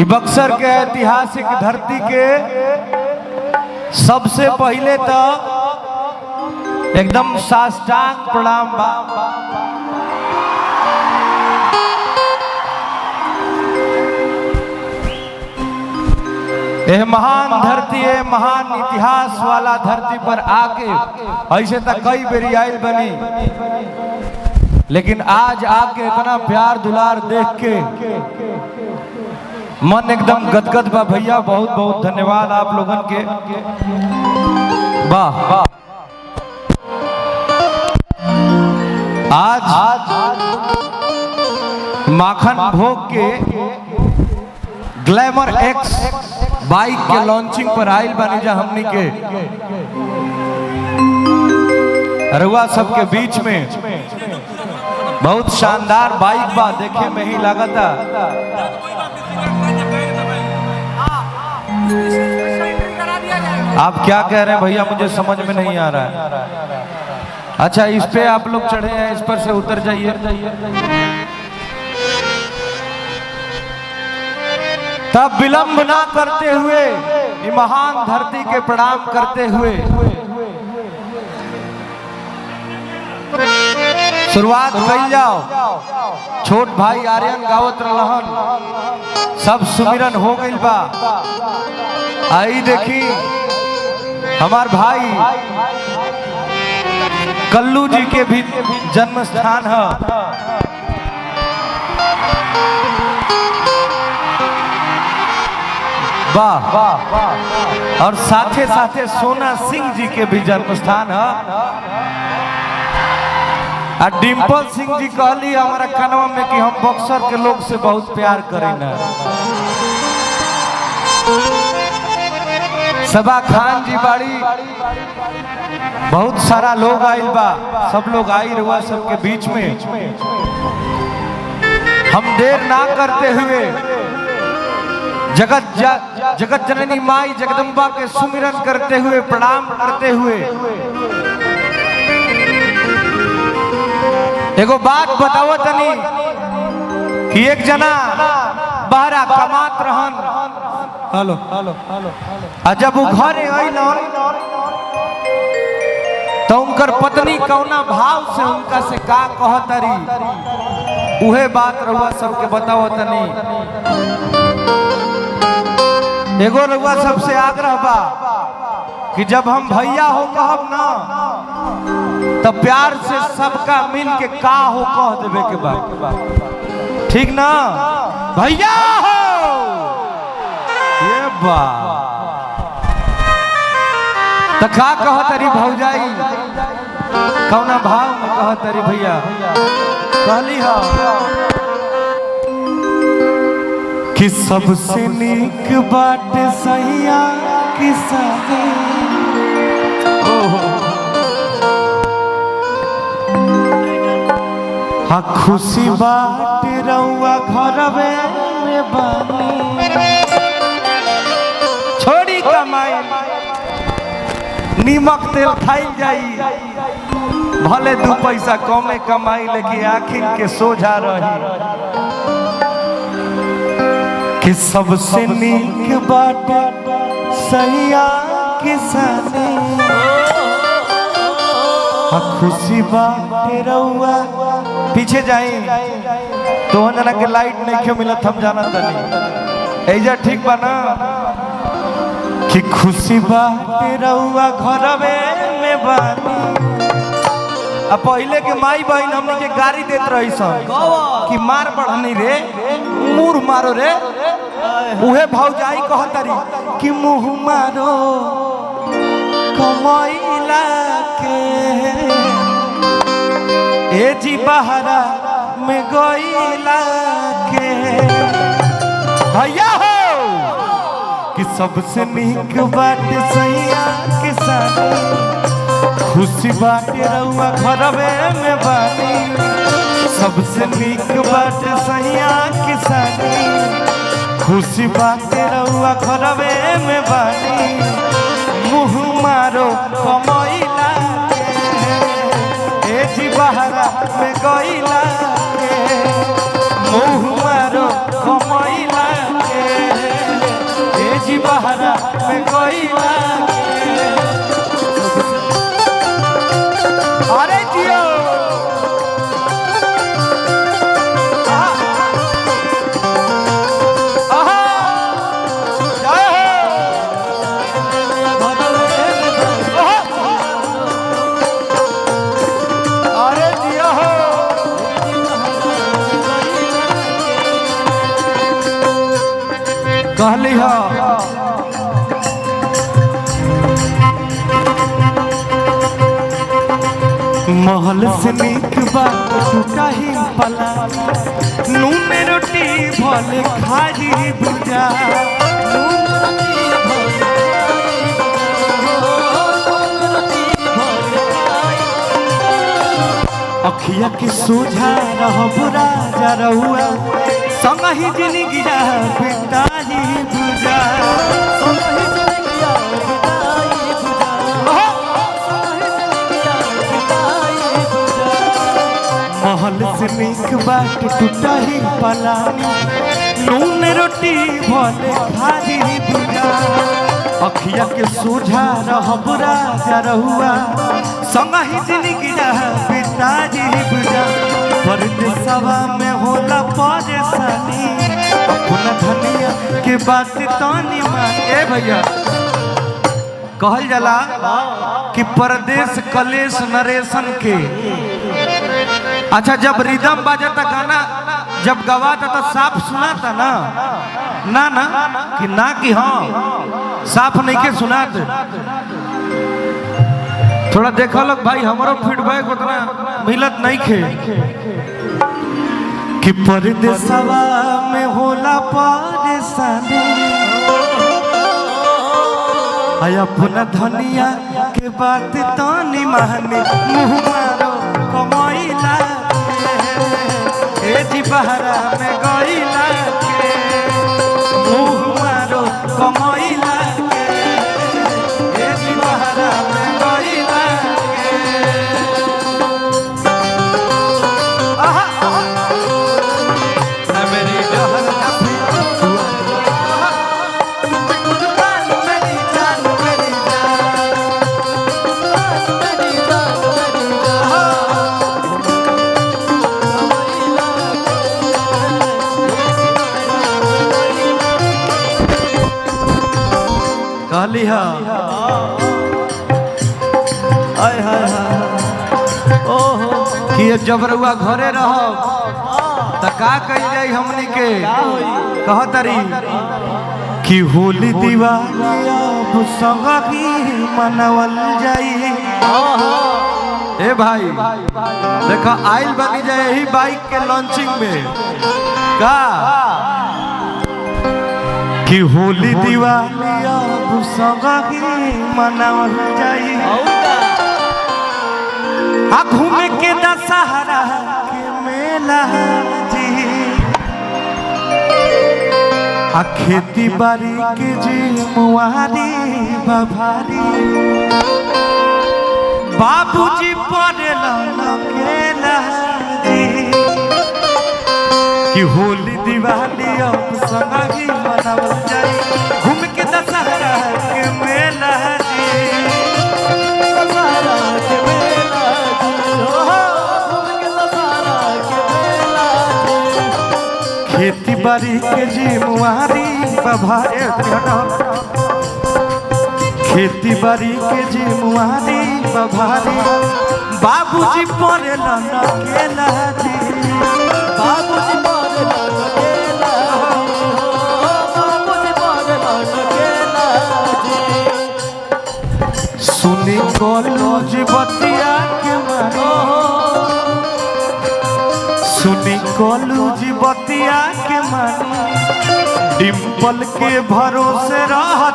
बक्सर के ऐतिहासिक धरती के सबसे पहले तो एकदम साष्टांग प्रणाम बा। यह महान धरती है, महान इतिहास वाला धरती पर आके ऐसे तक कई बेरी आयल बनी, लेकिन आज आके इतना प्यार दुलार देख के मन एकदम गदगद बा। भैया बहुत बहुत धन्यवाद आप लोगन के। वाह, आज माखन भोग के ग्लैमर एक्स बाइक के लॉन्चिंग पर आइल बानी जा हमनी के रउआ सबके बीच में। बहुत शानदार बाइक बा, देखे में ही लागता। आप क्या कह रहे हैं भैया, मुझे समझ में नहीं आ रहा है। अच्छा, इस पे आप लोग चढ़े हैं, इस पर से उतर जाइए। तब विलंब ना करते हुए ये महान धरती के प्रणाम करते हुए शुरुआत कर जाओ। छोट भाई आर्यन गावत रहन, सब सुमिरन हो गई बा। आई देखी हमार भाई कल्लू जी के भी जन्म स्थान है। वाह, और साथे साथे सोना सिंह जी के भी जन्म स्थान है। डिम्पल सिंह जी कहली हमारा कनवा में कि हम बक्सर के लोग से बहुत प्यार करें ना। सबा खान जी बाड़ी, बहुत सारा लोग आइल बा, सब लोग आई रुआ सबके बीच में। हम देर ना करते हुए जगत जननी माई जगदम्बा के सुमिरन करते हुए, प्रणाम करते हुए एगो बात बताओ तनी कि एक जना बहरा कमात रहन। Hello hello hello. जब वो घरे अइलन तो उनकर पत्नी कौना भाव से उनका से का कहतरी, उहे बात रहुआ सबके बताओ तनी। एगो रउआ सबसे आग्रह बा कि जब हम भैया हो कहब ना तो प्यार से सबका मिल के का हो कह देवे के बा, ठीक ना? भैया हो ये बा तो का कहतरी भौजाई, कौना भाव में कहतरी भैया? कहली हा कि सबसे नीक बाट सैया किसानी। हाँ, खुशी बाट रउआ घरवे में बानी। छोड़ी कमाई नीमक तेल खाई जाई, भले 2 पैसा कमे कमाई, लेकिन आखिर के सोझा रही। कि सबसे नीक बाट सैया किसानी। खुशी बाट रउआ पीछे जाई तो जना के लाइट नहीं क्यों मिलत, हम जाना तनी एजा ठीक बा ना? कि खुशी बाट रउआ घरवे में बानी। अब पहले के माई बहन हमने के गाड़ी देत रही सन कि मार बढ़नी रे, मुंह मारो रे। उहे भौजाई कहतरी कि मुंह मारो कमैला के, ए जी बहरा में गईला के। भैया हो कि सबसे नीक बाट सैया किसानी। खुशी बाटे रउआ घरवे में बानी। सबसे नीक बाट सैया किसानी। खुशी बाटे रउआ घरवे में बानी। मुँह मारो कमैला के, ए जी बहरा में गईला के। मुँह मारो कमैला के। कहली हो महल से नीक बात टूटा ही पला नून रोटी भले खाई बुझा अखिया के सोझा रह राजा रहुआ संग ही जिंदगी पिताजी बुझा महल से नीक बाट टूटा ही पलानी नून रोटी भले खाई बुझा अखिया के सोझा रह राजा रहुआ संग ही जिंदगी पिताजी बुझा परदेसवा में होला परेशानी अपना धनिया के बात तनी मान ए भैया कहल जाला कि परदेश कलेश नरेशन के अच्छा जब रिदम बाजता गाना जब गवाता तो साफ सुनाता ना ना ना कि ना कि हाँ साफ नहीं के सुनाते थोड़ा देखा लोग भाई हमारो फीडबैक उतना मिलत नहीं खे कि परदेसवा में होला परेशानी आय अपना धनिया के बात तनी माने मुँह मारो कमैला ए जी बहरा में गईला के मुँह मारो कमैला के ए जी बहरा में गईला कहली कि जब रउआ घरे रह त का कही जाई हमनी के कहतरी कि होली दिवाली अब संग ही मनावल जाई ए भाई देखा आइल बनी जाए यही बाइक के लॉन्चिंग में का कि होली दिवाली अब संग ही मनावल जाई आ घूमे के दशहरा के मेला जी आ खेती बाड़ी के जी मुआरी बभारी बाबूजी पड़ेला लकेला जी कि होली दिवाली अब संग ही मनावल जाई घूम के दशहरा के मेला जी खेती बाड़ी के जी मुआरी बभारे खेती बाड़ी के जी मुआरी बभारी बाबूजी पड़ेला लकेला जी बाबूजी पड़ेला लकेला बाबूजी पड़ेला लकेला जी सुनी कॉलेज बतिया के मारो सुनी कॉलेज बतिया के मानी डिम्पल के भरोसे रह